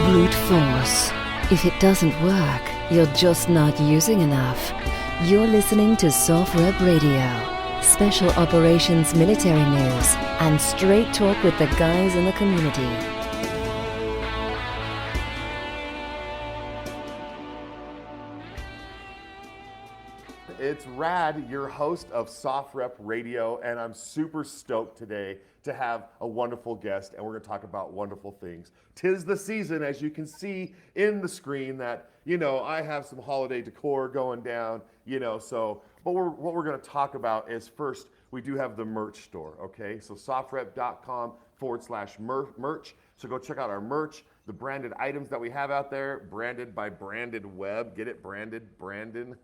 brute force. If it doesn't work, you're just not using enough. You're listening to SOFREP Radio, special operations military news, and straight talk with the guys in the community. It's Rad, your host of SOFREP Radio, and I'm super stoked today to have a wonderful guest, and we're going to talk about wonderful things. 'Tis the season, as you can see in the screen, that, I have some holiday decor going down, but what we're going to talk about is, first, we do have the merch store, okay? So sofrep.com/merch. So go check out our merch, the branded items that we have out there, branded by Branded Web. Get it? Branded, Brandon.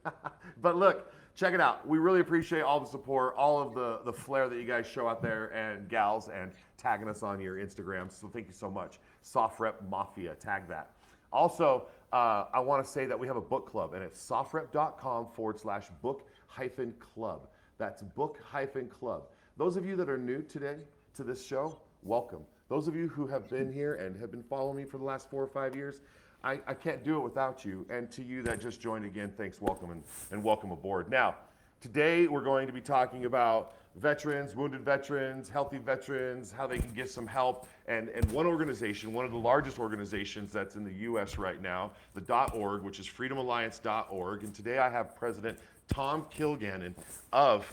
But look, check it out. We really appreciate all the support, all of the flair that you guys show out there, and gals, and tagging us on your Instagram. So thank you so much. SOFREP Mafia, tag that. Also, I want to say that we have a book club, and it's sofrep.com/book-club. That's book-club. Those of you that are new today to this show, welcome. Those of you who have been here and have been following me for the last 4 or 5 years, I can't do it without you. And to you that just joined again, thanks, welcome, and welcome aboard. Now, today we're going to be talking about veterans, wounded veterans, healthy veterans, how they can get some help. And one organization, one of the largest organizations that's in the U.S. right now, the .org, which is freedomalliance.org. And today I have President Tom Kilgannon of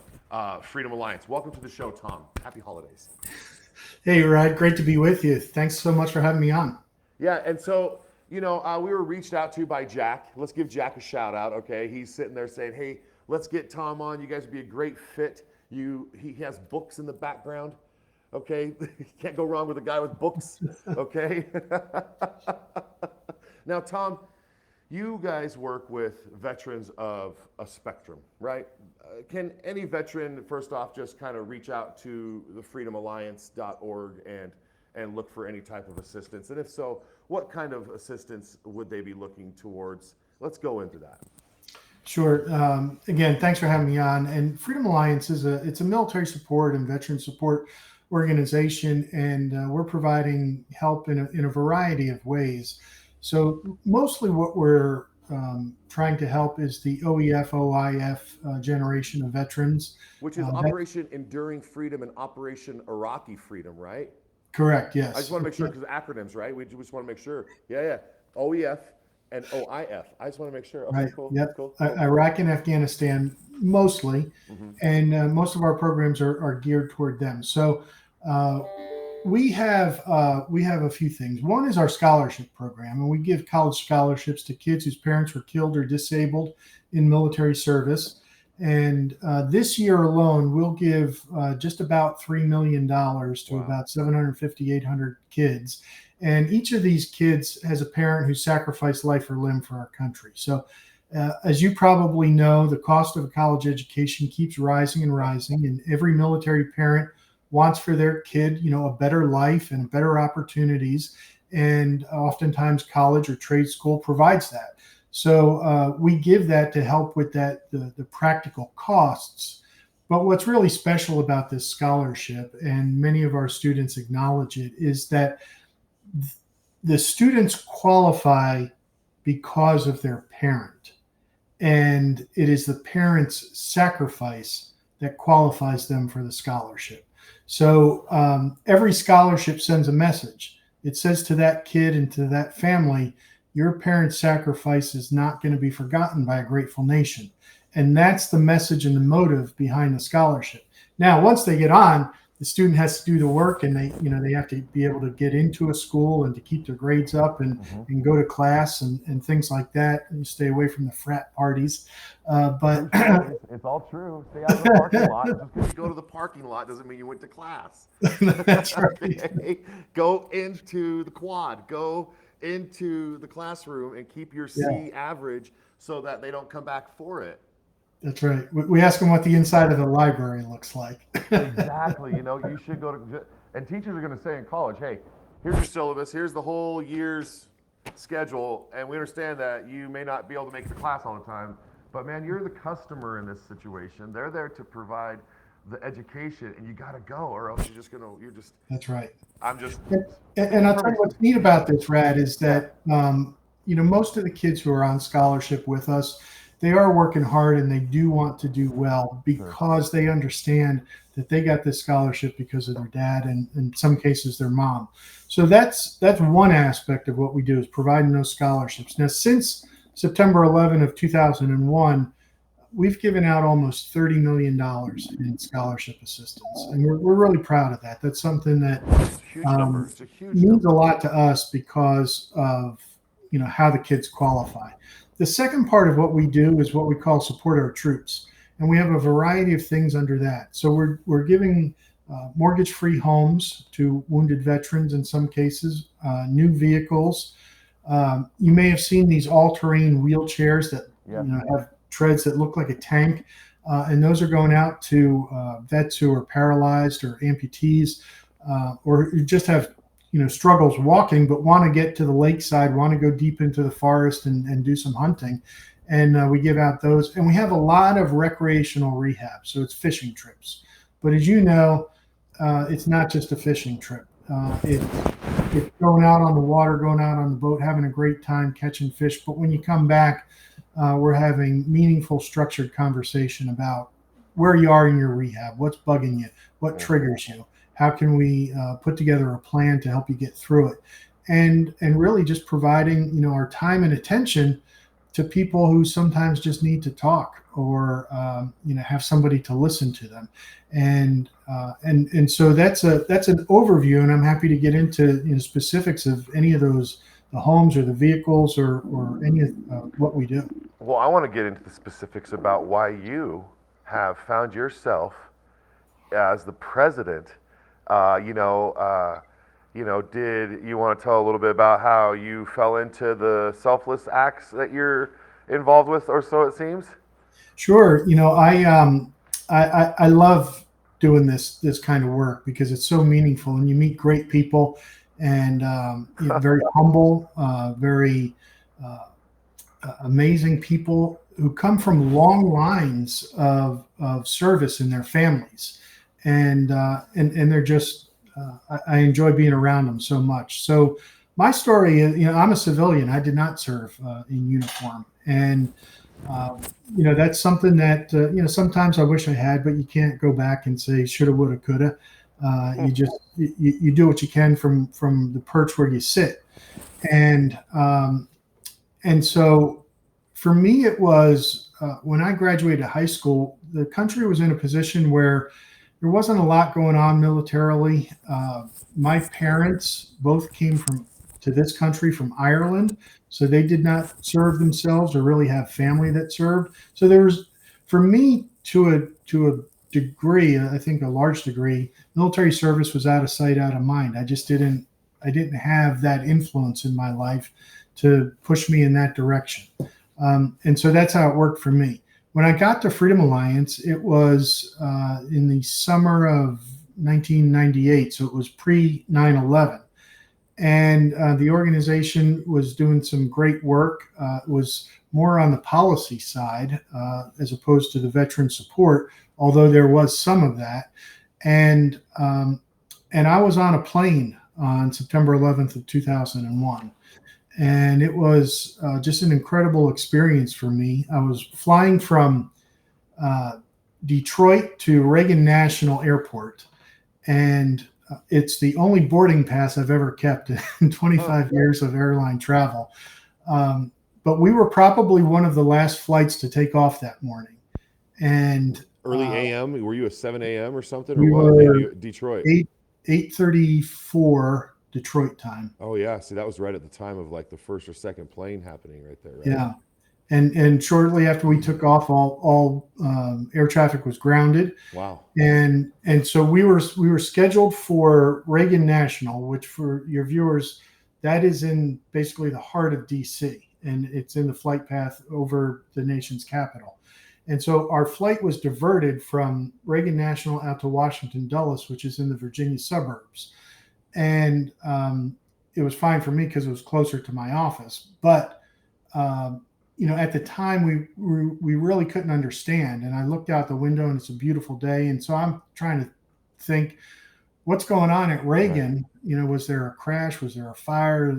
Freedom Alliance. Welcome to the show, Tom. Happy holidays. Hey, Rod, great to be with you. Thanks so much for having me on. Yeah, and so, we were reached out to by Jack. Let's give Jack a shout out, okay? He's sitting there saying, hey, let's get Tom on. You guys would be a great fit. He has books in the background, okay? You can't go wrong with a guy with books, okay? Now, Tom, you guys work with veterans of a spectrum, right? Can any veteran, first off, just kind of reach out to the freedomalliance.org and look for any type of assistance? And if so, what kind of assistance would they be looking towards? Let's go into that. Sure. Again, thanks for having me on. And Freedom Alliance it's a military support and veteran support organization, and we're providing help in a variety of ways. So mostly what we're trying to help is the OEF, OIF generation of veterans. Which is Operation Enduring Freedom and Operation Iraqi Freedom, right? Correct, yes. I just want to make sure, because acronyms, right? We just want to make sure. Yeah. OEF and OIF. I just want to make sure. Okay, right. Cool. Yep. Cool. Iraq and Afghanistan mostly, and most of our programs are geared toward them. So we have a few things. One is our scholarship program, and we give college scholarships to kids whose parents were killed or disabled in military service. And this year alone, we'll give just about $3 million to about 750, 800 kids. And each of these kids has a parent who sacrificed life or limb for our country. So as you probably know, the cost of a college education keeps rising and rising, and every military parent wants for their kid, a better life and better opportunities. And oftentimes college or trade school provides that. So we give that to help with that, the practical costs. But what's really special about this scholarship, and many of our students acknowledge it, is that the students qualify because of their parent. And it is the parent's sacrifice that qualifies them for the scholarship. So every scholarship sends a message. It says to that kid and to that family, your parent's sacrifice is not going to be forgotten by a grateful nation. And that's the message and the motive behind the scholarship. Now, once they get on, the student has to do the work, and they have to be able to get into a school and to keep their grades up and go to class and things like that. And you stay away from the frat parties. But it's all true. Stay out of the parking lot. Just because you go to the parking lot doesn't mean you went to class. That's right. Okay? Go into the quad. Go into the classroom and keep your C average so that they don't come back for it. That's right. We ask them what the inside of the library looks like. Exactly. You should go to, and teachers are going to say in college, hey, here's your syllabus, here's the whole year's schedule, and we understand that you may not be able to make the class all the time, but man, you're the customer in this situation. They're there to provide the education, and you got to go, or else you're just. That's right. I'm just. And I'll tell you what's neat about this, Rad, is Yeah. that most of the kids who are on scholarship with us, they are working hard and they do want to do well because they understand that they got this scholarship because of their dad and in some cases their mom. So that's one aspect of what we do, is providing those scholarships. Now, since September 11 of 2001, we've given out almost $30 million in scholarship assistance, and we're really proud of that. That's something that It's a huge number. It's a huge means number. a lot to us because of how the kids qualify. The second part of what we do is what we call support our troops, and we have a variety of things under that. So we're giving mortgage-free homes to wounded veterans in some cases, new vehicles. You may have seen these all-terrain wheelchairs that have treads that look like a tank, and those are going out to vets who are paralyzed or amputees, or who just have struggles walking but want to get to the lakeside, want to go deep into the forest and do some hunting. And we give out those. And we have a lot of recreational rehab, so it's fishing trips. But as you know, it's not just a fishing trip. It's going out on the water, going out on the boat, having a great time catching fish. But when you come back, we're having meaningful, structured conversation about where you are in your rehab, what's bugging you, what triggers you, how can we put together a plan to help you get through it, and really just providing our time and attention to people who sometimes just need to talk or have somebody to listen to them, and so that's an overview, and I'm happy to get into specifics of any of those, the homes or the vehicles or any of what we do. Well, I want to get into the specifics about why you have found yourself as the president. Did you want to tell a little bit about how you fell into the selfless acts that you're involved with, or so it seems? Sure. I love doing this kind of work because it's so meaningful, and you meet great people, and very humble, very amazing people who come from long lines of service in their families, and they're just I enjoy being around them so much. So my story is, I'm a civilian. I did not serve in uniform, and that's something that sometimes I wish I had, but you can't go back and say shoulda, woulda, coulda. You do what you can from the perch where you sit, and so for me it was when I graduated high school, the country was in a position where there wasn't a lot going on militarily. My parents both came to this country from Ireland, so they did not serve themselves or really have family that served. So there was, for me, to a degree, I think a large degree, military service was out of sight, out of mind. I didn't have that influence in my life to push me in that direction. And so that's how it worked for me. When I got to Freedom Alliance, it was in the summer of 1998, so it was pre 9/11. And the organization was doing some great work. It was more on the policy side as opposed to the veteran support, although there was some of that. And I was on a plane on September 11th of 2001. And it was just an incredible experience for me. I was flying from Detroit to Reagan National Airport, and it's the only boarding pass I've ever kept in 25 years of airline travel. But we were probably one of the last flights to take off that morning. And early a.m. Were you a 7 a.m. or something? We or what? were Detroit. 8:34 Detroit time. Oh yeah, see that was right at the time of like the first or second plane happening right there. Right? Yeah, and shortly after we took off, all air traffic was grounded. Wow. And so we were scheduled for Reagan National, which for your viewers, that is in basically the heart of DC, and it's in the flight path over the nation's capital. And so our flight was diverted from Reagan National out to Washington Dulles, which is in the Virginia suburbs. And it was fine for me because it was closer to my office. But at the time we really couldn't understand. And I looked out the window and it's a beautiful day. And so I'm trying to think, what's going on at Reagan? Right. Was there a crash? Was there a fire?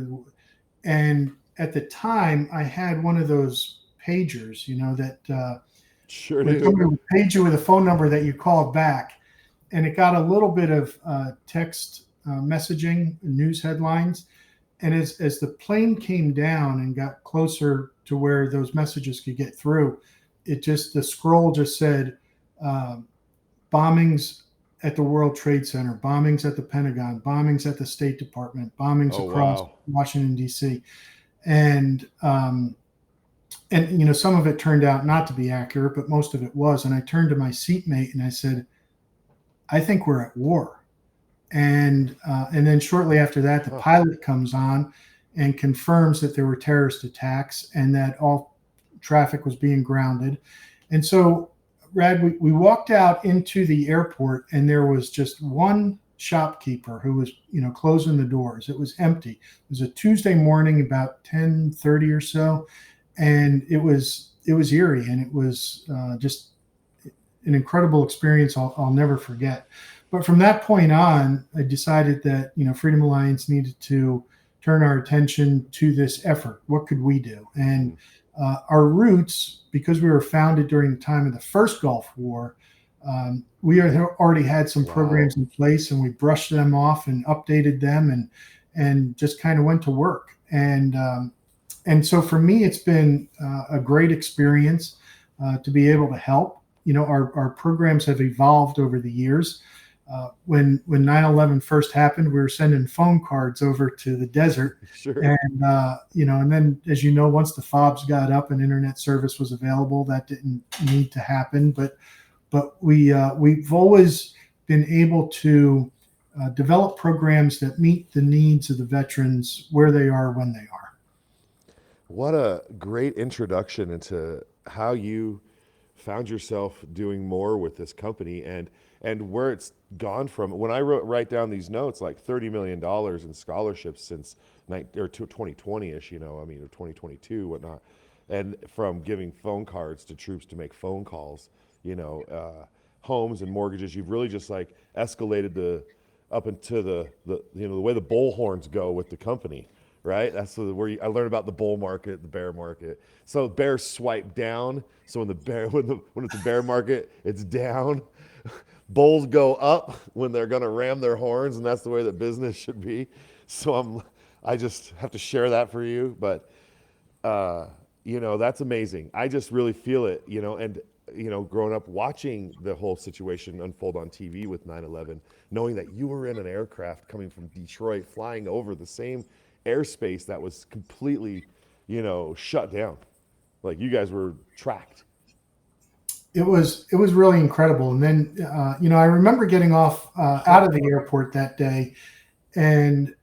And at the time I had one of those pagers, that Sure when do. somebody would page you with a phone number that you called back, and it got a little bit of text messaging, news headlines. And as the plane came down and got closer to where those messages could get through, the scroll just said, bombings at the World Trade Center, bombings at the Pentagon, bombings at the State Department, bombings Oh, across wow. Washington, D.C. And some of it turned out not to be accurate, but most of it was. And I turned to my seatmate and I said, I think we're at war. And then shortly after that, the pilot comes on and confirms that there were terrorist attacks and that all traffic was being grounded. And so, Brad, we walked out into the airport and there was just one shopkeeper who was, closing the doors. It was empty. It was a Tuesday morning, about 10:30 or so. And it was eerie, and it was just an incredible experience I'll never forget. But from that point on, I decided that Freedom Alliance needed to turn our attention to this effort. What could we do? And our roots, because we were founded during the time of the first Gulf War, we already had some programs in place, and we brushed them off and updated them, and just kind of went to work. And so for me, it's been a great experience to be able to help. Our programs have evolved over the years. When 9/11 first happened, we were sending phone cards over to the desert. Sure. And, and then, as you know, once the fobs got up and internet service was available, that didn't need to happen. But we've always been able to develop programs that meet the needs of the veterans where they are when they are. What a great introduction into how you found yourself doing more with this company and where it's gone from. When I write down these notes, like $30 million in scholarships since 2020-ish, or 2022, whatnot. And from giving phone cards to troops to make phone calls, homes and mortgages, you've really just like escalated up into the way the bullhorns go with the company. Right, that's where I learned about the bull market, the bear market. So bears swipe down. So when it's a bear market, it's down. Bulls go up when they're going to ram their horns, and that's the way that business should be. So I just have to share that for you. But that's amazing. I just really feel it. And growing up watching the whole situation unfold on TV with 9/11, knowing that you were in an aircraft coming from Detroit, flying over the same airspace that was completely, shut down. Like you guys were tracked. It was really incredible. And then, I remember getting off out of the airport that day, and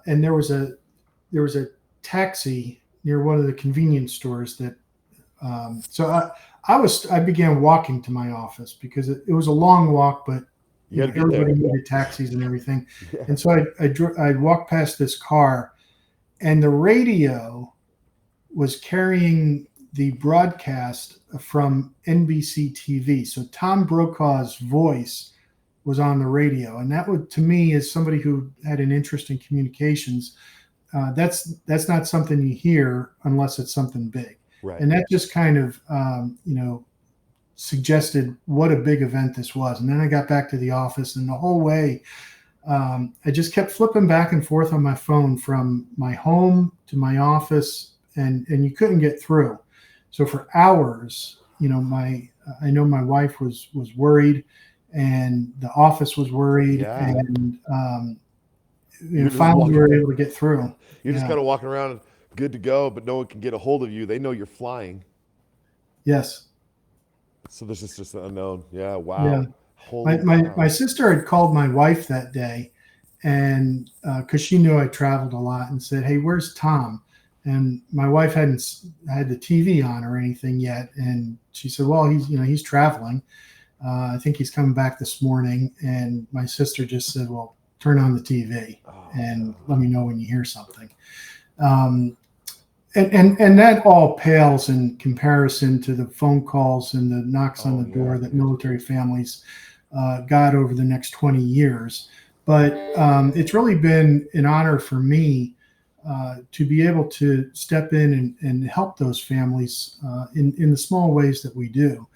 there was a taxi near one of the convenience stores that. So I began walking to my office because it was a long walk, but everybody needed taxis and everything. Yeah. And so I walked past this car. And the radio was carrying the broadcast from NBC TV. So Tom Brokaw's voice was on the radio. And that would, to me, as somebody who had an interest in communications, that's not something you hear unless it's something big. Right. And that just kind of, suggested what a big event this was. And then I got back to the office, and the whole way, I just kept flipping back and forth on my phone from my home to my office, and you couldn't get through. So for hours, I know my wife was worried, and the office was worried, and finally we were able to get through. You're just kind of walking around good to go, but no one can get a hold of you. They know you're flying. Yes. So this is just an unknown. Yeah. Wow. Yeah. My sister had called my wife that day, and because she knew I traveled a lot, and said, "Hey, where's Tom?" And my wife hadn't had the TV on or anything yet, and she said, "Well, he's traveling. I think he's coming back this morning." And my sister just said, "Well, turn on the TV and let me know when you hear something." And that all pales in comparison to the phone calls and the knocks on the door that military families got over the next 20 years. But it's really been an honor for me to be able to step in and help those families in the small ways that we do.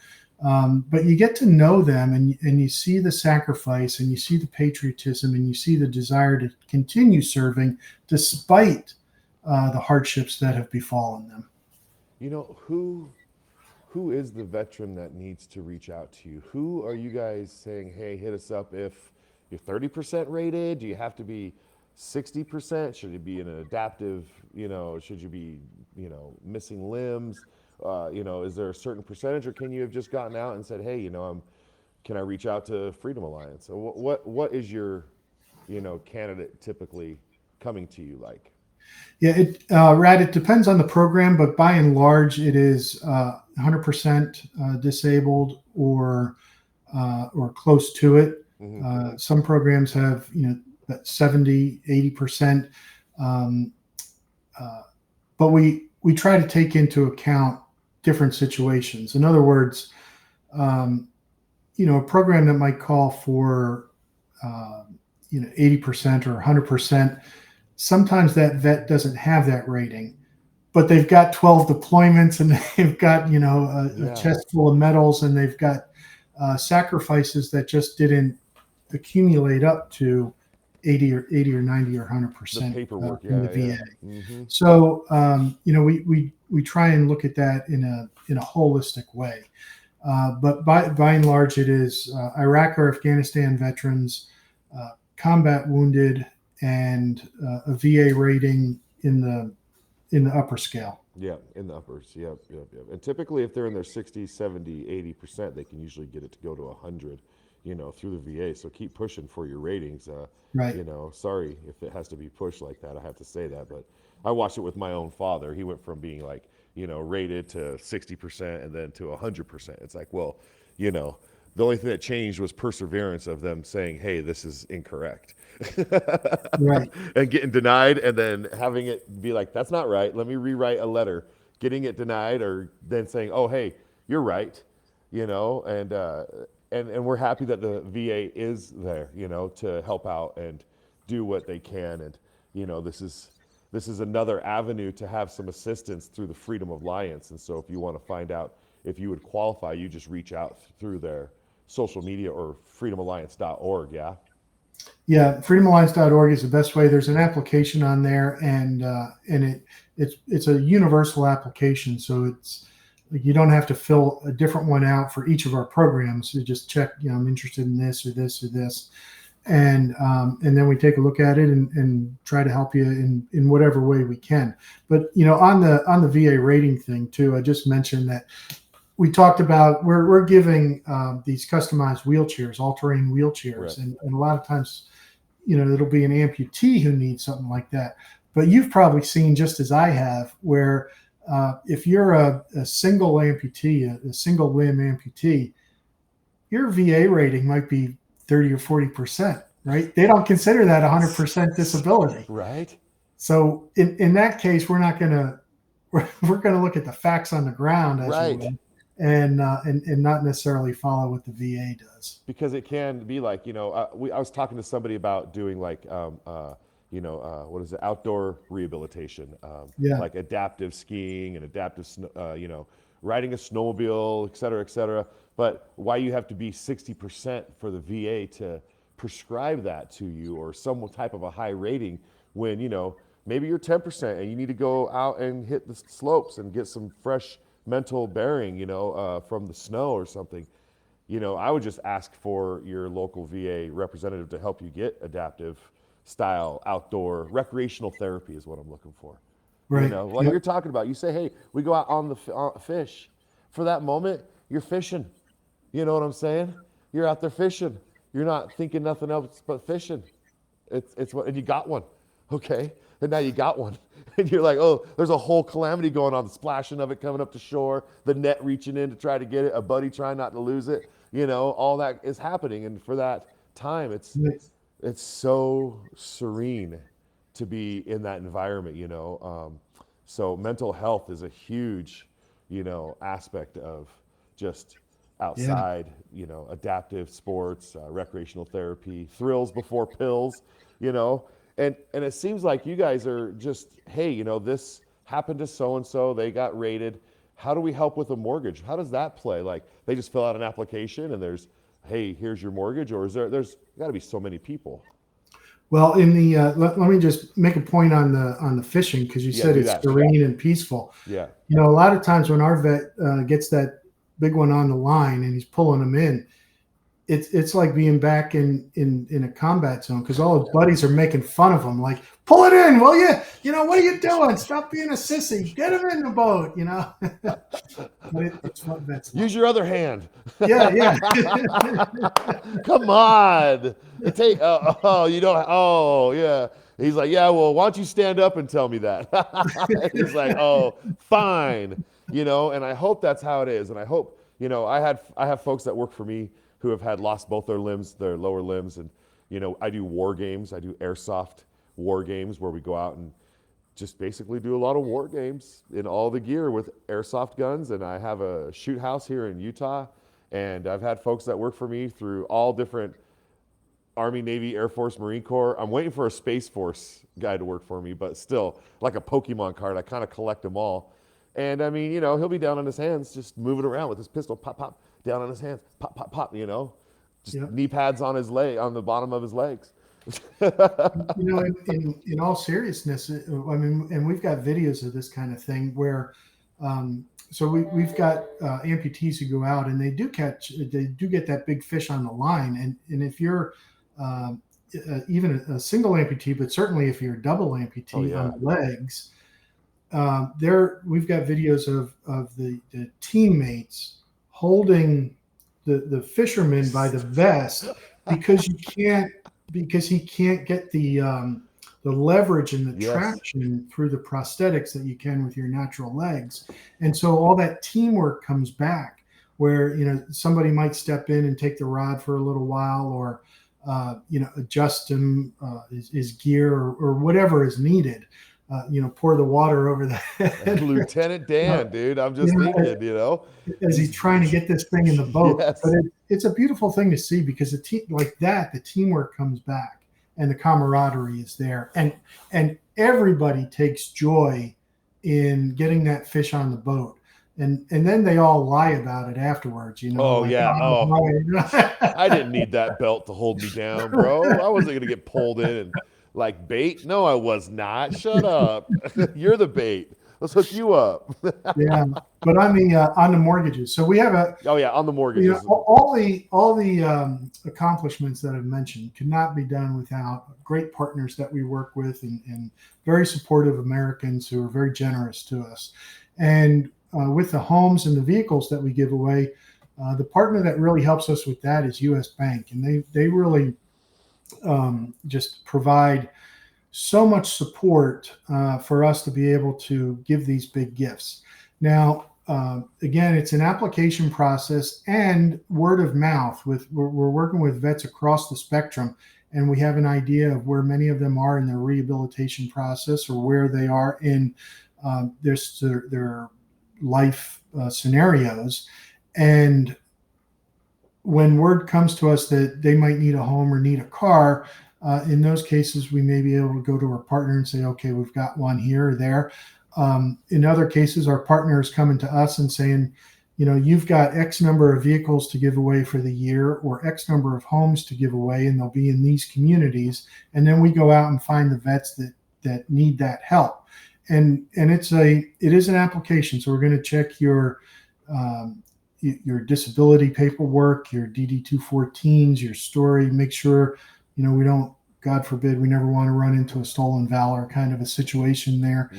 But you get to know them, and you see the sacrifice, and you see the patriotism, and you see the desire to continue serving despite the hardships that have befallen them. You know, who is the veteran that needs to reach out to you? Who are you guys saying, hey, hit us up if you're 30% rated? Do you have to be 60%? Should it be an adaptive, should you be, missing limbs? Is there a certain percentage, or can you have just gotten out and said, hey, can I reach out to Freedom Alliance? So what is your, candidate typically coming to you like? Yeah, Rad, it depends on the program, but by and large, it is 100% disabled or close to it. Mm-hmm. Some programs have, that 70, 80%. But we try to take into account different situations. In other words, a program that might call for, 80% or 100%, sometimes that vet doesn't have that rating, but they've got 12 deployments, and they've got, a chest full of medals, and they've got sacrifices that just didn't accumulate up to 80 or 90 or 100% paperwork in the VA. Yeah. Mm-hmm. So, we try and look at that in a holistic way. But by and large, it is Iraq or Afghanistan veterans, combat wounded, and a VA rating in the upper scale. Yeah, in the uppers. Yep. And typically, if they're in their 60, 70, 80%, they can usually get it to go to 100, through the VA. So keep pushing for your ratings. Right. Sorry if it has to be pushed like that. I have to say that, but I watched it with my own father. He went from being like, rated to 60% and then to 100%. It's like, well, the only thing that changed was perseverance of them saying, hey, this is incorrect. Right. And getting denied, and then having it be like, that's not right. Let me rewrite a letter. Getting it denied, or then saying, oh, hey, you're right. And we're happy that the VA is there, to help out and do what they can. And, this is another avenue to have some assistance through the Freedom Alliance. And so if you want to find out if you would qualify, you just reach out through their social media or freedomalliance.org. Yeah. Yeah. Freedomalliance.org is the best way. There's an application on there, and it's a universal application. So it's like, you don't have to fill a different one out for each of our programs. You just check, I'm interested in this or this or this. And then we take a look at it and try to help you in whatever way we can. But on the VA rating thing too, I just mentioned that we talked about we're giving these customized wheelchairs, all-terrain wheelchairs, right. and a lot of times, it'll be an amputee who needs something like that. But you've probably seen, just as I have, where if you're a single amputee, a single limb amputee, your VA rating might be 30 or 40%, right? They don't consider that 100% disability. Right. So in that case, we're going to look at the facts on the ground, as right. you will, and not necessarily follow what the VA does. Because it can be like, I was talking to somebody about doing like, what is it? Outdoor rehabilitation, like adaptive skiing and adaptive, riding a snowmobile, et cetera, et cetera. But why you have to be 60% for the VA to prescribe that to you, or some type of a high rating, when, maybe you're 10% and you need to go out and hit the slopes and get some fresh mental bearing, from the snow or something. I would just ask for your local VA representative to help you get adaptive style outdoor recreational therapy is what I'm looking for. Right. Like you're talking about, you say, hey, we go out on the fish. For that moment, you're fishing. You know what I'm saying? You're out there fishing. You're not thinking nothing else but fishing. It's what, and you got one. Okay. And now you got one. And you're like, oh, there's a whole calamity going on. The splashing of it coming up to shore, the net reaching in to try to get it, a buddy trying not to lose it. All that is happening. And for that time, it's so serene to be in that environment, So mental health is a huge, aspect of just outside, adaptive sports, recreational therapy, thrills before pills, you know. And it seems like you guys are just, hey, this happened to so and so, they got rated. How do we help with a mortgage? How does that play? Like they just fill out an application and there's, hey, here's your mortgage, or there's got to be so many people. Well, in the let me just make a point on the fishing, because you said it's serene and peaceful. Yeah. A lot of times when our vet gets that big one on the line and he's pulling them in, it's like being back in a combat zone, because all his buddies are making fun of him, like, pull it in, will you? What are you doing? Stop being a sissy. Get him in the boat. But it's what vets like. Use your other hand. Yeah. Come on. You don't. Oh, yeah. He's like, yeah. Well, why don't you stand up and tell me that? He's like, oh, fine. And I hope that's how it is. And I hope, I have folks that work for me who have lost both their limbs, their lower limbs. And, I do war games. I do airsoft war games where we go out and just basically do a lot of war games in all the gear with airsoft guns. And I have a shoot house here in Utah. And I've had folks that work for me through all different Army, Navy, Air Force, Marine Corps. I'm waiting for a Space Force guy to work for me, but still, like a Pokemon card, I kind of collect them all. And I mean, he'll be down on his hands, just moving around with his pistol, pop, pop, down on his hands, pop, pop, pop, just knee pads on his leg, on the bottom of his legs. In all seriousness, I mean, and we've got videos of this kind of thing where, so we've got amputees who go out and they do get that big fish on the line. And if you're even a single amputee, but certainly if you're a double amputee on the legs, we've got videos of the teammates holding the fisherman by the vest because he can't get the leverage and the traction through the prosthetics that you can with your natural legs. And so all that teamwork comes back where, somebody might step in and take the rod for a little while, or, adjust his gear or whatever is needed. Pour the water over the head. Lieutenant Dan, dude, I'm just thinking, as he's trying to get this thing in the boat. Yes. But it's a beautiful thing to see, because the teamwork comes back and the camaraderie is there, and everybody takes joy in getting that fish on the boat. And then they all lie about it afterwards, Oh, like, yeah. I didn't need that belt to hold me down, bro. I wasn't going to get pulled in and like bait. No, I was not. Shut up. You're the bait. Let's hook you up. Yeah. But on the mortgages. So we have on the mortgages. All the accomplishments that I've mentioned could not be done without great partners that we work with, and very supportive Americans who are very generous to us. And with the homes and the vehicles that we give away, the partner that really helps us with that is U.S. Bank. And they really just provide so much support for us to be able to give these big gifts. Now, again, it's an application process and word of mouth. We're working with vets across the spectrum, and we have an idea of where many of them are in their rehabilitation process, or where they are in their life scenarios. And when word comes to us that they might need a home or need a car, in those cases, we may be able to go to our partner and say, okay, we've got one here or there. In other cases, our partner is coming to us and saying, you've got X number of vehicles to give away for the year, or X number of homes to give away, and they'll be in these communities. And then we go out and find the vets that need that help. And it is an application. So we're going to check your disability paperwork, your DD-214s, your story, make sure, we don't, God forbid, we never want to run into a stolen valor kind of a situation there.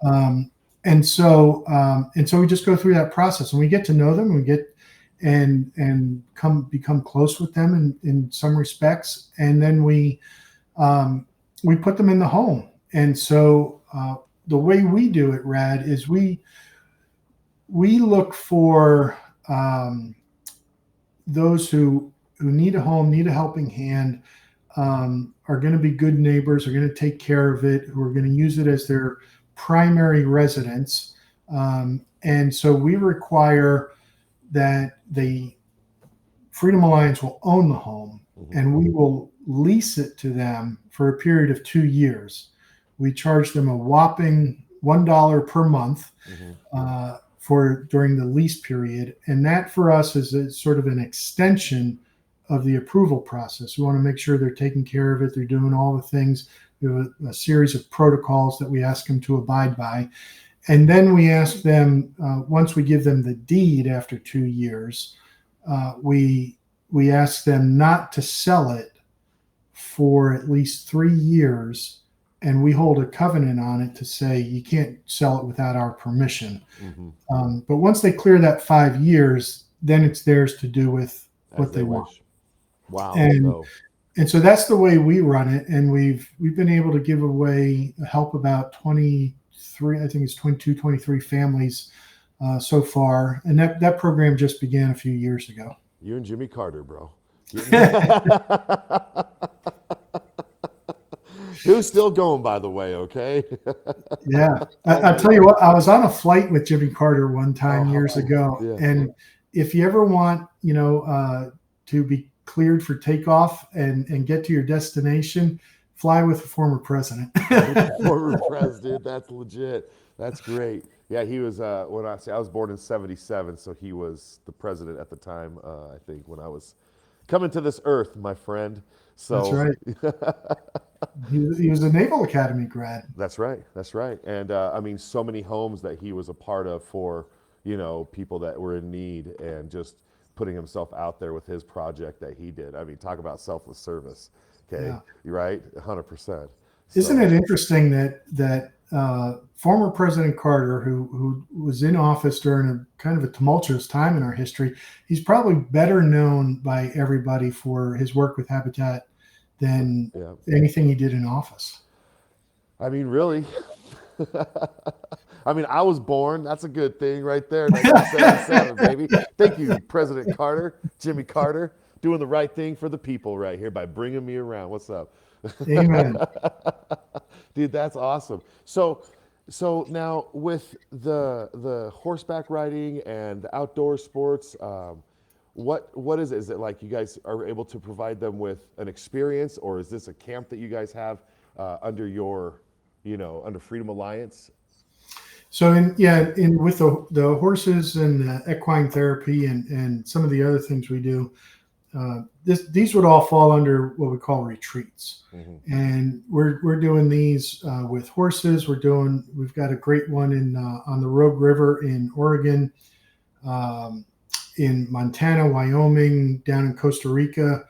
Mm-hmm. And so we just go through that process, and we get to know them, we get and become close with them in some respects. And then we put them in the home. And so the way we do it, Rad, is we look for those who need a home, need a helping hand, are going to be good neighbors, are going to take care of it, who are going to use it as their primary residence. And so we require that the Freedom Alliance will own the home, and we will lease it to them for a period of 2 years. We charge them a whopping $1 per month for during the lease period. And that for us is a sort of an extension of the approval process. We want to make sure they're taking care of it. They're doing all the things. We have a series of protocols that we ask them to abide by. And then we ask them, once we give them the deed after 2 years, we ask them not to sell it for at least 3 years. And we hold a covenant on it to say you can't sell it without our permission. But once they clear that 5 years, then it's theirs to do with what they want. Wow. And so that's the way we run it. And we've been able to give away help about 23, I think it's 22, 23 families so far. And that program just began a few years ago. You and Jimmy Carter, bro. Who's still going, by the way, okay? Yeah. I'll tell you what, I was on a flight with Jimmy Carter one time years ago. Yeah. And if you ever want, to be cleared for takeoff and get to your destination, fly with a former president. Former president, that's legit. That's great. Yeah, he was, I was born in 1977, so he was the president at the time, I think, when I was coming to this earth, my friend. So, that's right. He was a Naval Academy grad. That's right. And so many homes that he was a part of for, people that were in need, and just putting himself out there with his project that he did. Talk about selfless service. Okay. Yeah. Right. 100%. Isn't it interesting that former President Carter, who was in office during a kind of a tumultuous time in our history, he's probably better known by everybody for his work with Habitat than anything he did in office. Really. I was born. That's a good thing right there. 1977, baby. Thank you, President Carter, Jimmy Carter, doing the right thing for the people right here by bringing me around. What's up? Amen. Dude, that's awesome. So now with the horseback riding and the outdoor sports, what is it? Is it like you guys are able to provide them with an experience, or is this a camp that you guys have under your, under Freedom Alliance? So with the horses and the equine therapy and some of the other things we do, these would all fall under what we call retreats. And we're doing these with horses. We've got a great one on the Rogue River in Oregon, in Montana, Wyoming, down in Costa Rica.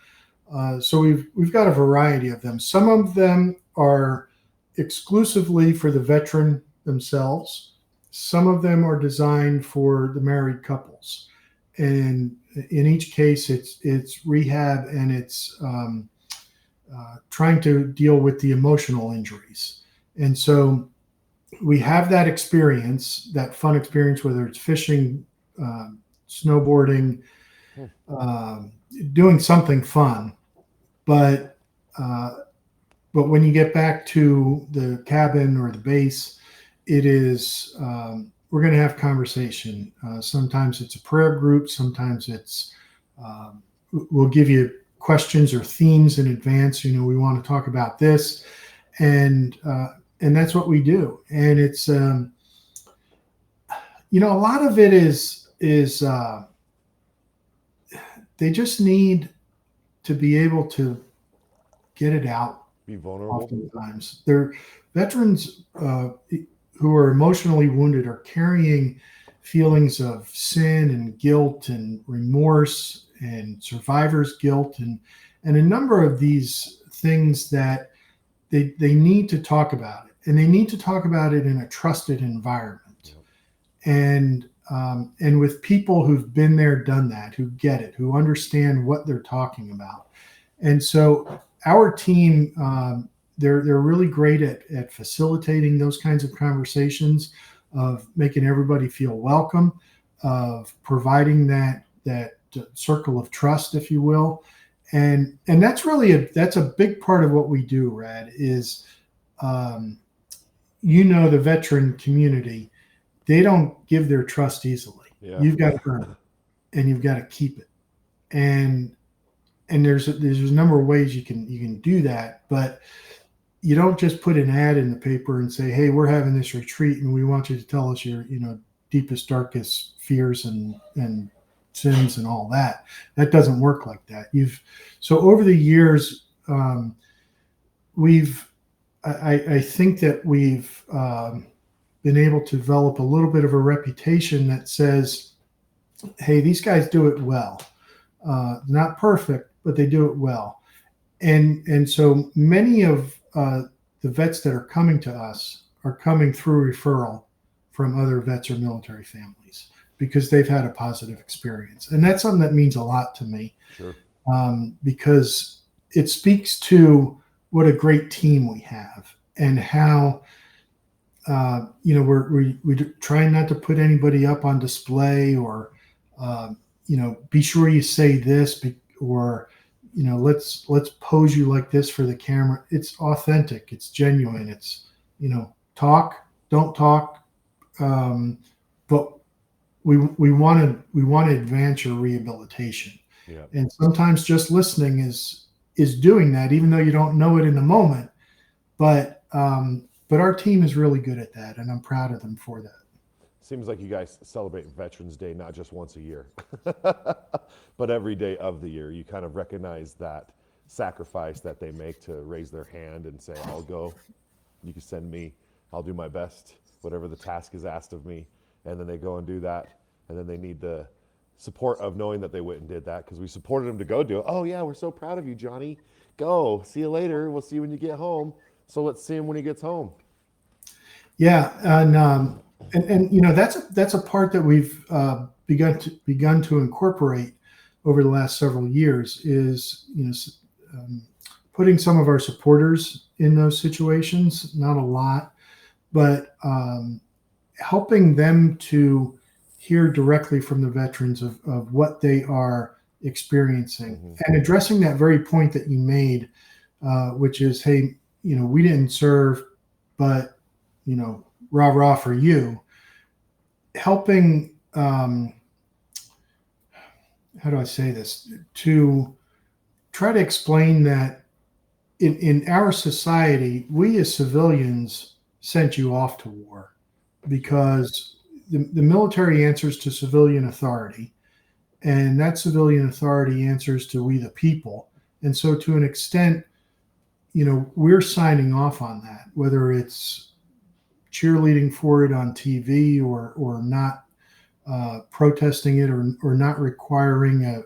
So we've got a variety of them. Some of them are exclusively for the veteran themselves. Some of them are designed for the married couples. And in each case, it's rehab, and it's trying to deal with the emotional injuries. And so we have that experience, that fun experience, whether it's fishing, snowboarding, doing something fun. But when you get back to the cabin or the base, it is we're going to have conversation. Sometimes it's a prayer group. Sometimes it's we'll give you questions or themes in advance. We want to talk about this, and that's what we do. And it's a lot of it is they just need to be able to get it out. Be vulnerable. Oftentimes, they're veterans who are emotionally wounded are carrying feelings of sin and guilt and remorse and survivor's guilt and a number of these things that they need to talk about it, and they need to talk about it in a trusted environment. And with people who've been there, done that, who get it, who understand what they're talking about. And so our team, they're really great at facilitating those kinds of conversations, of making everybody feel welcome, of providing that circle of trust, if you will. And that's really that's a big part of what we do, Rad, is the veteran community, they don't give their trust easily. Yeah. You've got to earn it, and you've got to keep it. And there's a number of ways you can do that, but you don't just put an ad in the paper and say, "Hey, we're having this retreat, and we want you to tell us your deepest, darkest fears and sins and all that." That doesn't work like that. So over the years, I think that we've been able to develop a little bit of a reputation that says, "Hey, these guys do it well. Not perfect, but they do it well." And so many of the vets that are coming to us are coming through referral from other vets or military families because they've had a positive experience. And that's something that means a lot to me. Sure. Because it speaks to what a great team we have and how, we're trying not to put anybody up on display or, be sure you say this or, let's pose you like this for the camera. It's authentic. It's genuine. It's, talk, don't talk. But we want to advance your rehabilitation. Yeah. And sometimes just listening is doing that, even though you don't know it in the moment. But our team is really good at that, and I'm proud of them for that. Seems like you guys celebrate Veterans Day not just once a year, but every day of the year. You kind of recognize that sacrifice that they make to raise their hand and say, "I'll go. You can send me. I'll do my best, whatever the task is asked of me." And then they go and do that, and then they need the support of knowing that they went and did that because we supported them to go do it. "Oh yeah, we're so proud of you, Johnny. Go. See you later. We'll see you when you get home. So let's see him when he gets home." Yeah, and that's a part that we've begun to incorporate over the last several years is putting some of our supporters in those situations. Not a lot, but helping them to hear directly from the veterans of what they are experiencing and addressing that very point that you made, which is, "Hey, we didn't serve, but rah rah for you." Helping, how do I say this? To try to explain that in our society, we as civilians sent you off to war because the military answers to civilian authority, and that civilian authority answers to we the people. And so to an extent, we're signing off on that, whether it's cheerleading for it on TV or not protesting it or not requiring a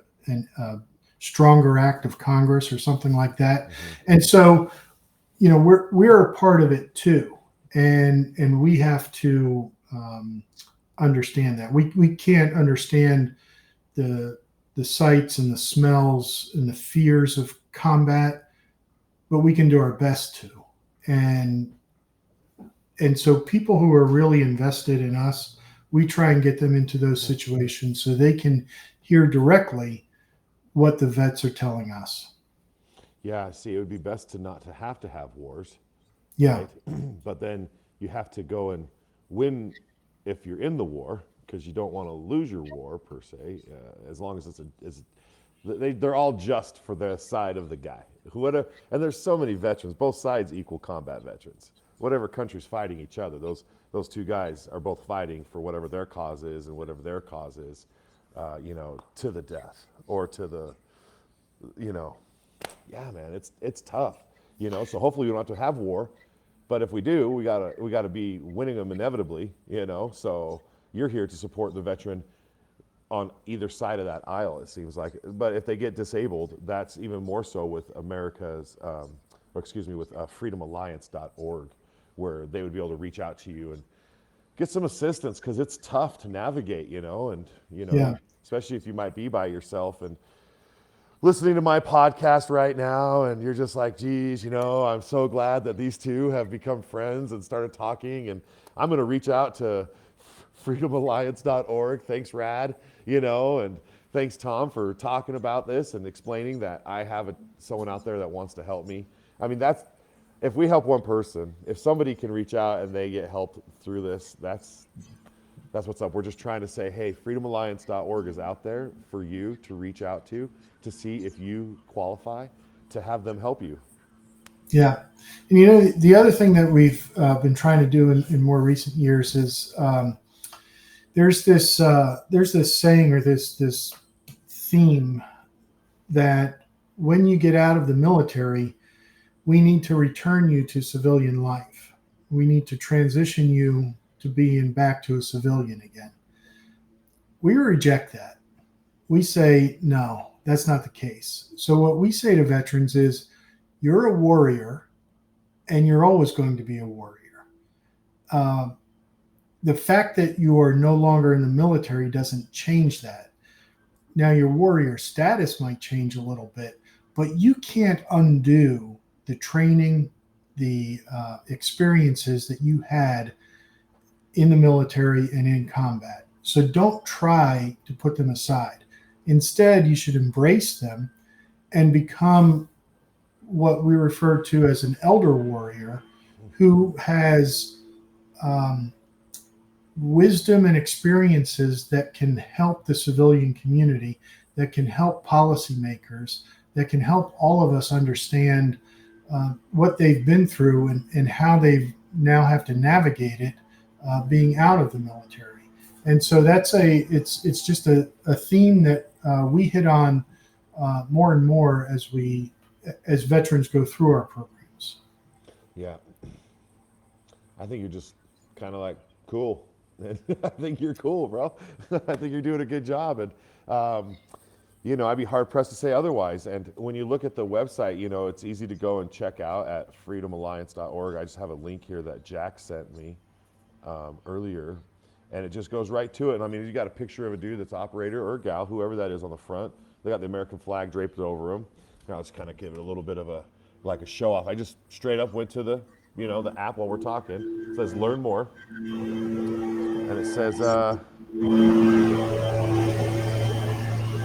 stronger act of Congress or something like that. And so, we're a part of it too. And we have to understand that. We can't understand the sights and the smells and the fears of combat, but we can do our best to. And so people who are really invested in us, we try and get them into those situations so they can hear directly what the vets are telling us. Yeah, see, it would be best to not to have wars. Yeah. Right? But then you have to go and win if you're in the war because you don't want to lose your war per se, as long as they're all just for the side of the guy. And there's so many veterans, both sides equal combat veterans. Whatever country's fighting each other, those two guys are both fighting for whatever their cause is and whatever their cause is, to the death or to the, yeah, man, it's tough, So hopefully we don't have to have war, but if we do, we gotta be winning them inevitably, So you're here to support the veteran on either side of that aisle, it seems like. But if they get disabled, that's even more so with with freedomalliance.org, where they would be able to reach out to you and get some assistance because it's tough to navigate, especially if you might be by yourself and listening to my podcast right now and you're just like, geez, I'm so glad that these two have become friends and started talking, and I'm going to reach out to freedomalliance.org. Thanks, Rad, and thanks, Tom, for talking about this and explaining that I have someone out there that wants to help me. I mean, if we help one person, if somebody can reach out and they get help through this, that's what's up. We're just trying to say, hey, freedomalliance.org is out there for you to reach out to see if you qualify to have them help you. Yeah. And the other thing that we've been trying to do in more recent years is there's this saying or this theme that when you get out of the military, we need to return you to civilian life. We need to transition you to being back to a civilian again. We reject that. We say, no, that's not the case. So what we say to veterans is, you're a warrior and you're always going to be a warrior. The fact that you are no longer in the military doesn't change that. Now, your warrior status might change a little bit, but you can't undo the training, the experiences that you had in the military and in combat. So don't try to put them aside. Instead, you should embrace them and become what we refer to as an elder warrior who has wisdom and experiences that can help the civilian community, that can help policymakers, that can help all of us understand what they've been through and how they now have to navigate it being out of the military. And so it's just a theme that we hit on more and more as veterans go through our programs. Yeah. I think you're just kind of like cool. I think you're cool, bro. I think you're doing a good job. And, I'd be hard pressed to say otherwise. And when you look at the website, it's easy to go and check out at freedomalliance.org. I just have a link here that Jack sent me earlier, and it just goes right to it. And I mean, you got a picture of a dude that's operator or a gal, whoever that is on the front. They got the American flag draped over them. Now let's kind of give it a little bit of a show off. I just straight up went to the app while we're talking. It says learn more. And it says,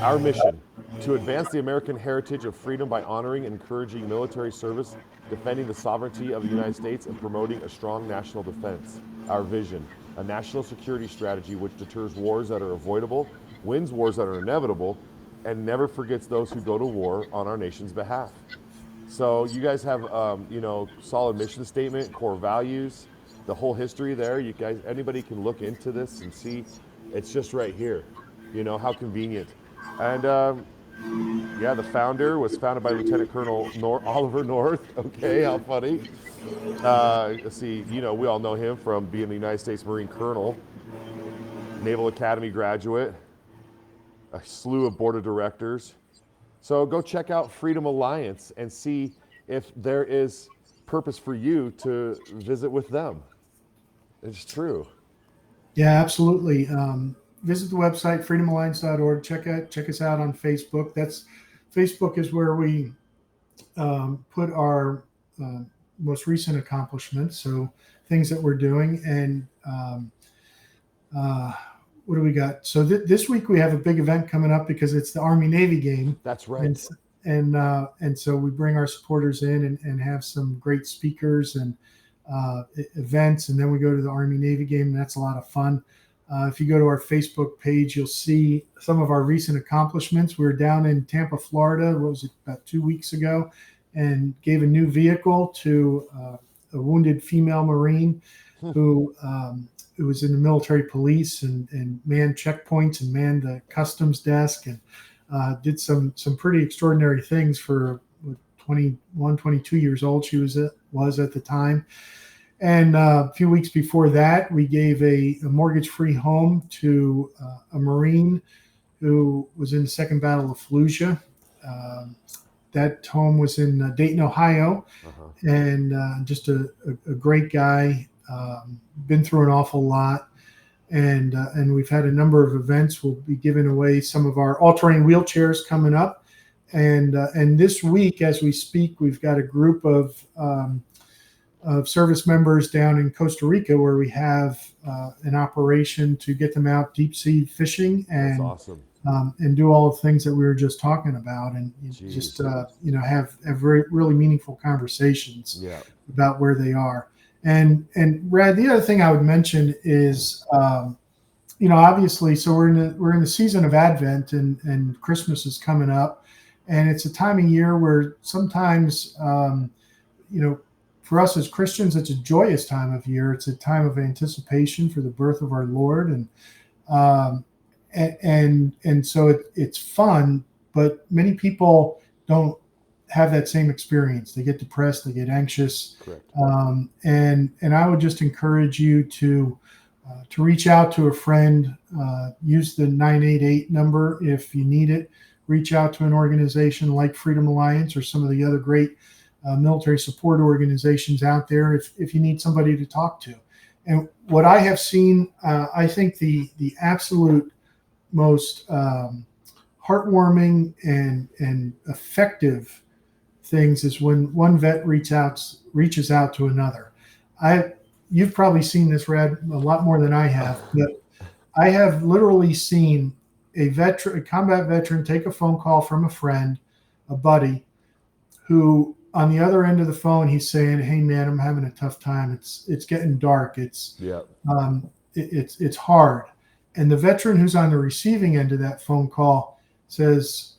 our mission, to advance the American heritage of freedom by honoring and encouraging military service, defending the sovereignty of the United States, and promoting a strong national defense. Our vision, a national security strategy which deters wars that are avoidable, wins wars that are inevitable, and never forgets those who go to war on our nation's behalf. So you guys have, solid mission statement, core values, the whole history there. You guys, anybody can look into this and see. It's just right here. How convenient. And the founder was founded by Lieutenant Colonel Oliver North. Okay, how funny. Let's see, we all know him from being the United States Marine Colonel, Naval Academy graduate, a slew of board of directors. So go check out Freedom Alliance and see if there is purpose for you to visit with them. It's true. Yeah, absolutely. Visit the website, freedomalliance.org. Check us out on Facebook. Facebook is where we put our most recent accomplishments, so things that we're doing. And what do we got? So this week we have a big event coming up because it's the Army-Navy game. That's right. And so we bring our supporters in and have some great speakers and events, and then we go to the Army-Navy game, and that's a lot of fun. If you go to our Facebook page, you'll see some of our recent accomplishments. We were down in Tampa, Florida, about 2 weeks ago, and gave a new vehicle to a wounded female Marine who was in the military police and manned checkpoints and manned the customs desk and did some pretty extraordinary things for 21, 22 years old she was at the time. And a few weeks before that, we gave a mortgage-free home to a Marine who was in the Second Battle of Fallujah. That home was in Dayton, Ohio, and just a great guy. Been through an awful lot, and we've had a number of events. We'll be giving away some of our all-terrain wheelchairs coming up, and this week, as we speak, we've got a group of service members down in Costa Rica where we have an operation to get them out deep sea fishing and That's awesome. and do all the things that we were just talking about, and just have very really meaningful conversations about where they are. And Brad, the other thing I would mention is, obviously, so we're in the season of Advent, and Christmas is coming up, and it's a time of year where sometimes, for us as Christians, it's a joyous time of year. It's a time of anticipation for the birth of our Lord, and so it's fun. But many people don't have that same experience. They get depressed, they get anxious. Correct. And I would just encourage you to reach out to a friend. Use the 988 number if you need it. Reach out to an organization like Freedom Alliance or some of the other great military support organizations out there if you need somebody to talk to. And what I have seen, I think the absolute most heartwarming and effective things is when one vet reaches out to another. You've probably seen this, Rad, a lot more than I have, but I have literally seen a combat veteran take a phone call from a friend, a buddy, who on the other end of the phone, he's saying, "Hey man, I'm having a tough time. It's getting dark. It's hard." And the veteran who's on the receiving end of that phone call says,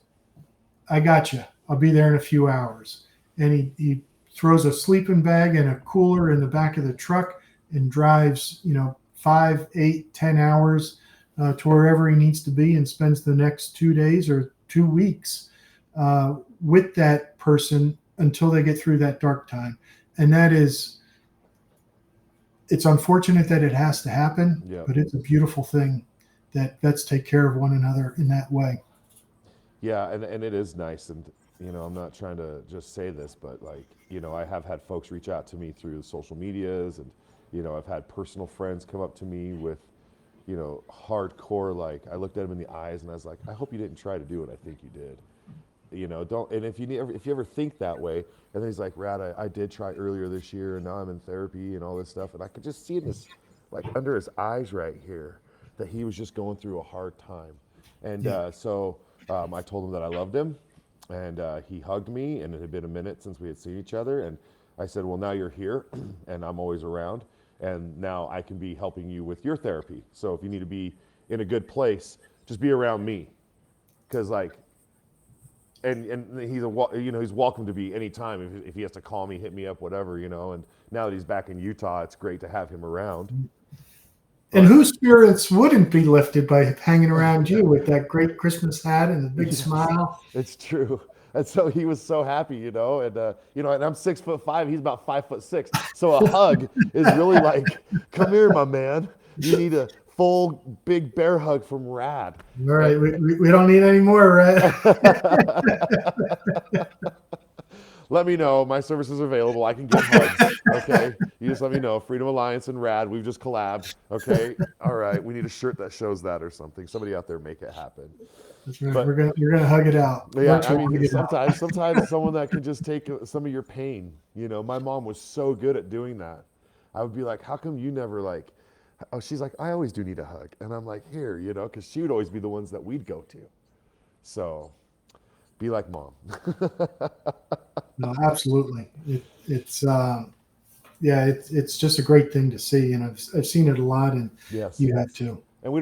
"I got you. I'll be there in a few hours." And he throws a sleeping bag and a cooler in the back of the truck and drives, 5, 8, 10 hours to wherever he needs to be, and spends the next 2 days or 2 weeks with that person until they get through that dark time. And it's unfortunate that it has to happen, but it's a beautiful thing that vets take care of one another in that way. Yeah, and it is nice. And, I'm not trying to just say this, but I have had folks reach out to me through social medias, and, I've had personal friends come up to me with, hardcore, I looked at him in the eyes and I was like, I hope you didn't try to do what I think you did. Don't, and if you ever think that way, and then he's like, Rad, I did try earlier this year, and now I'm in therapy and all this stuff, and I could just see in his, under his eyes right here, that he was just going through a hard time. And so I told him that I loved him, and he hugged me, and it had been a minute since we had seen each other, and I said, well, now you're here, and I'm always around, and now I can be helping you with your therapy. So if you need to be in a good place, just be around me, because and he's he's welcome to be anytime if he has to call me, hit me up, whatever, and now that he's back in Utah, it's great to have him around. And whose spirits wouldn't be lifted by hanging around you with that great Christmas hat and the big smile? It's true. And so he was so happy, and and I'm 6'5", he's about 5'6". So a hug is really come here, my man. You need a full big bear hug from Rad. All right, we don't need any more, right? Let me know. My service is available. I can get hugs. Okay. You just let me know. Freedom Alliance and Rad. We've just collabed. Okay. All right. We need a shirt that shows that or something. Somebody out there make it happen. That's right. But you're gonna hug it out. Yeah. Sometimes someone that can just take some of your pain. My mom was so good at doing that. I would be like, how come you never oh, she's like, I always do need a hug. And I'm like, here, because she would always be the ones that we'd go to. So be like mom. No, absolutely. It's just a great thing to see, and I've seen it a lot, and you have too. And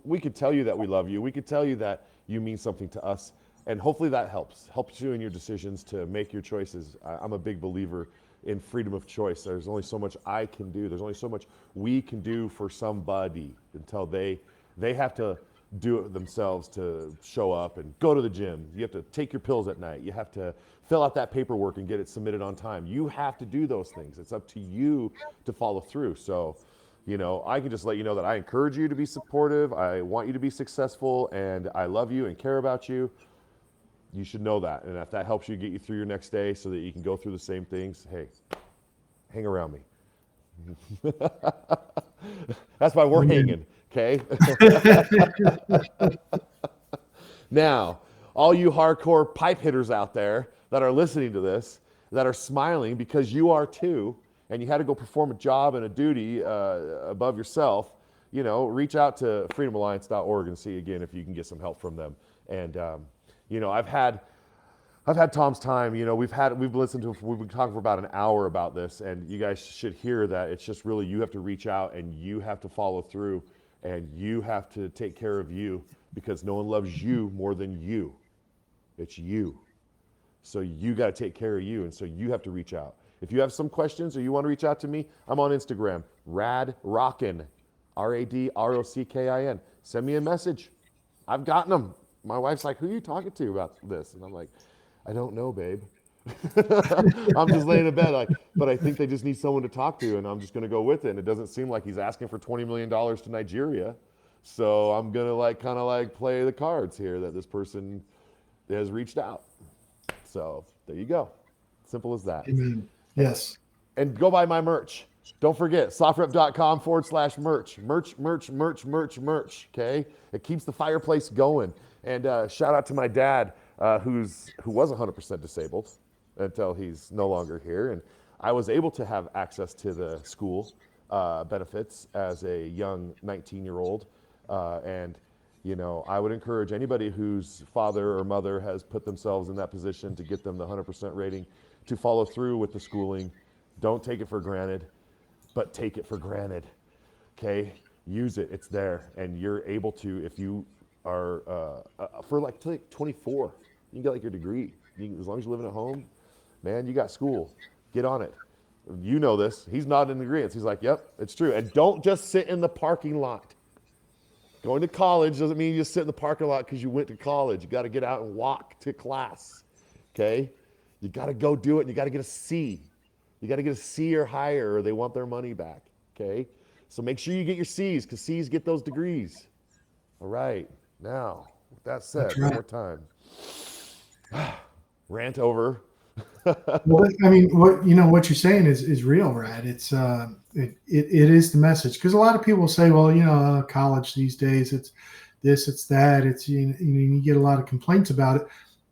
we could tell you that we love you. We could tell you that you mean something to us, and hopefully that helps you in your decisions to make your choices. I'm a big believer in freedom of choice. There's only so much I can do. There's only so much we can do for somebody until they have to do it themselves to show up and go to the gym. You have to take your pills at night. You have to fill out that paperwork and get it submitted on time. You have to do those things. It's up to you to follow through. So, I can just let you know that I encourage you to be supportive. I want you to be successful, and I love you and care about you. You should know that. And if that helps you get you through your next day so that you can go through the same things, hey, hang around me. That's why we're hanging. Okay. Now, all you hardcore pipe hitters out there that are listening to this, that are smiling because you are too, and you had to go perform a job and a duty above yourself, reach out to freedomalliance.org and see again if you can get some help from them. And I've had Tom's time. We've been talking for about an hour about this, and you guys should hear that it's just really, you have to reach out and you have to follow through and you have to take care of you, because no one loves you more than you. It's you. So you got to take care of you, and so you have to reach out. If you have some questions or you want to reach out to me, I'm on Instagram, radrockin, RADROCKIN. Send me a message. I've gotten them. My wife's like, who are you talking to about this? And I'm like, I don't know, babe. I'm just laying in bed, but I think they just need someone to talk to, and I'm just going to go with it. And it doesn't seem like he's asking for $20 million to Nigeria. So I'm going to kind of play the cards here that this person has reached out. So there you go. Simple as that. Amen. Yes. And go buy my merch. Don't forget, sofrep.com/merch. Merch. Okay? It keeps the fireplace going. And shout out to my dad, who was 100% disabled until he's no longer here. And I was able to have access to the school benefits as a young 19-year-old. And I would encourage anybody whose father or mother has put themselves in that position to get them the 100% rating to follow through with the schooling. Don't take it for granted, but take it for granted. Okay? Use it. It's there. And you're able to, if you are, for till 24, you can get your degree. As long as you're living at home, man, you got school. Get on it. You know this. He's nodding in agreement. He's like, yep, it's true. And don't just sit in the parking lot. Going to college doesn't mean you just sit in the parking lot because you went to college. You got to get out and walk to class. Okay? You got to go do it, and you got to get a C. You got to get a C or higher, or they want their money back. Okay? So make sure you get your C's, because C's get those degrees. All right. Now, with that said, one more time. Rant over. Well, I mean, what you're saying is real, Rad. It's it is the message, because a lot of people say, well, college these days, it's this, it's that, it's you get a lot of complaints about it.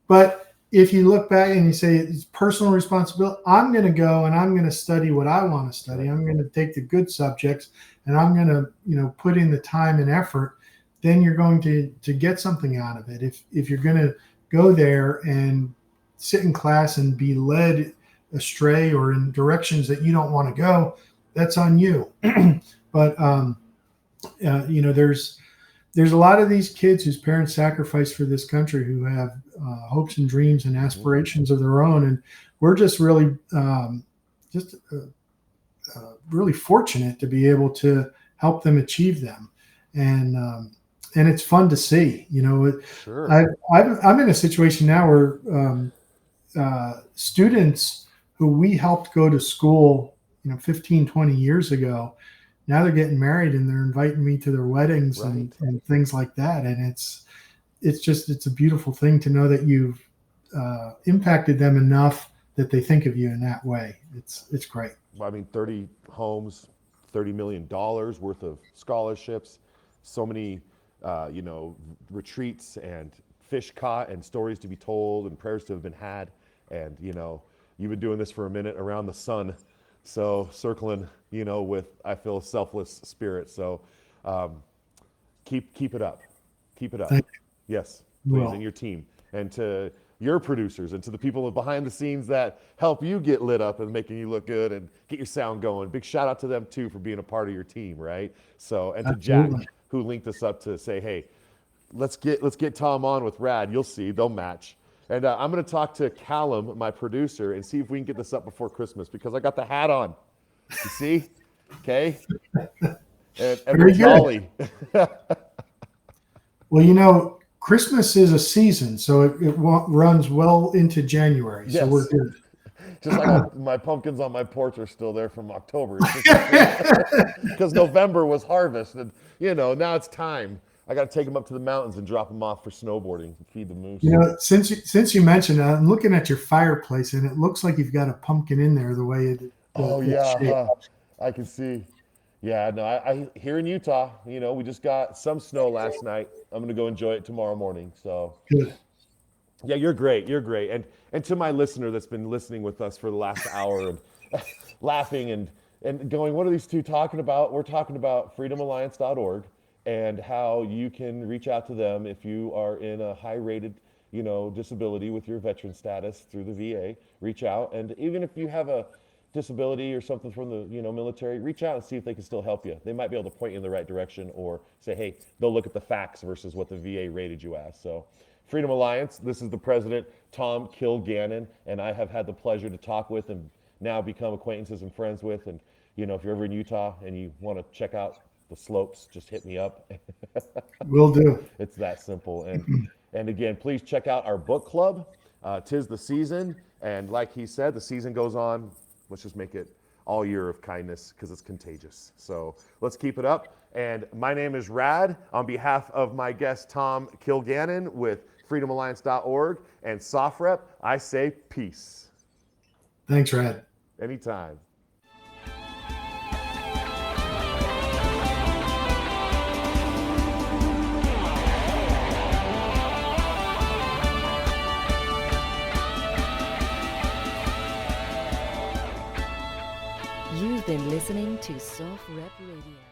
But if you look back and you say it's personal responsibility, I'm going to go and I'm going to study what I want to study. I'm going to take the good subjects, and I'm going to put in the time and effort. Then you're going to get something out of it. If you're going to go there and sit in class and be led astray or in directions that you don't want to go, that's on you. But there's a lot of these kids whose parents sacrificed for this country, who have hopes and dreams and aspirations of their own, and we're just really really fortunate to be able to help them achieve them. And it's fun to see. Sure. I'm in a situation now where students who we helped go to school 15, 20 years ago, now they're getting married and they're inviting me to their weddings. Right. and things like that. And it's a beautiful thing to know that you've impacted them enough that they think of you in that way. It's great. I mean, 30 homes, $30 million worth of scholarships, so many retreats and fish caught and stories to be told and prayers to have been had. And, you've been doing this for a minute around the sun. So circling, with, I feel, a selfless spirit. So keep it up. Keep it up. Yes, please, well. And your team. And to your producers and to the people behind the scenes that help you get lit up and making you look good and get your sound going. Big shout out to them too for being a part of your team, right? So, and to Jack, who linked us up to say, hey, let's get Tom on with Rad. You'll see, they'll match. And I'm going to talk to Callum, my producer, and see if we can get this up before Christmas, because I got the hat on. You see? Okay? And we're jolly. Well, Christmas is a season, so it runs well into January. Yes. So we're good. Just like my pumpkins on my porch are still there from October. Because November was harvest. And, now it's time. I got to take them up to the mountains and drop them off for snowboarding and feed the moose. Since you mentioned that, I'm looking at your fireplace, and it looks like you've got a pumpkin in there the way it. I can see. Yeah, no, I here in Utah, we just got some snow last night. I'm going to go enjoy it tomorrow morning. So, good. Yeah, you're great. You're great. And to my listener that's been listening with us for the last hour and laughing and and going, what are these two talking about? We're talking about freedomalliance.org and how you can reach out to them if you are in a high rated, disability with your veteran status through the VA. Reach out, and even if you have a disability or something from the military, reach out and see if they can still help you. They might be able to point you in the right direction, or say, hey, they'll look at the facts versus what the VA rated you as. So Freedom Alliance, this is the president, Tom Kilgannon, and I have had the pleasure to talk with and now become acquaintances and friends with. And if you're ever in Utah and you want to check out the slopes, just hit me up. Will do. It's that simple. And again, please check out our book club. 'Tis the season, and like he said, the season goes on. Let's just make it all year of kindness, because it's contagious. So let's keep it up. And my name is Rad. On behalf of my guest, Tom Kilgannon with freedomalliance.org and SOFREP, I say peace. Thanks, Rad. Anytime. You've been listening to SOFREP Radio.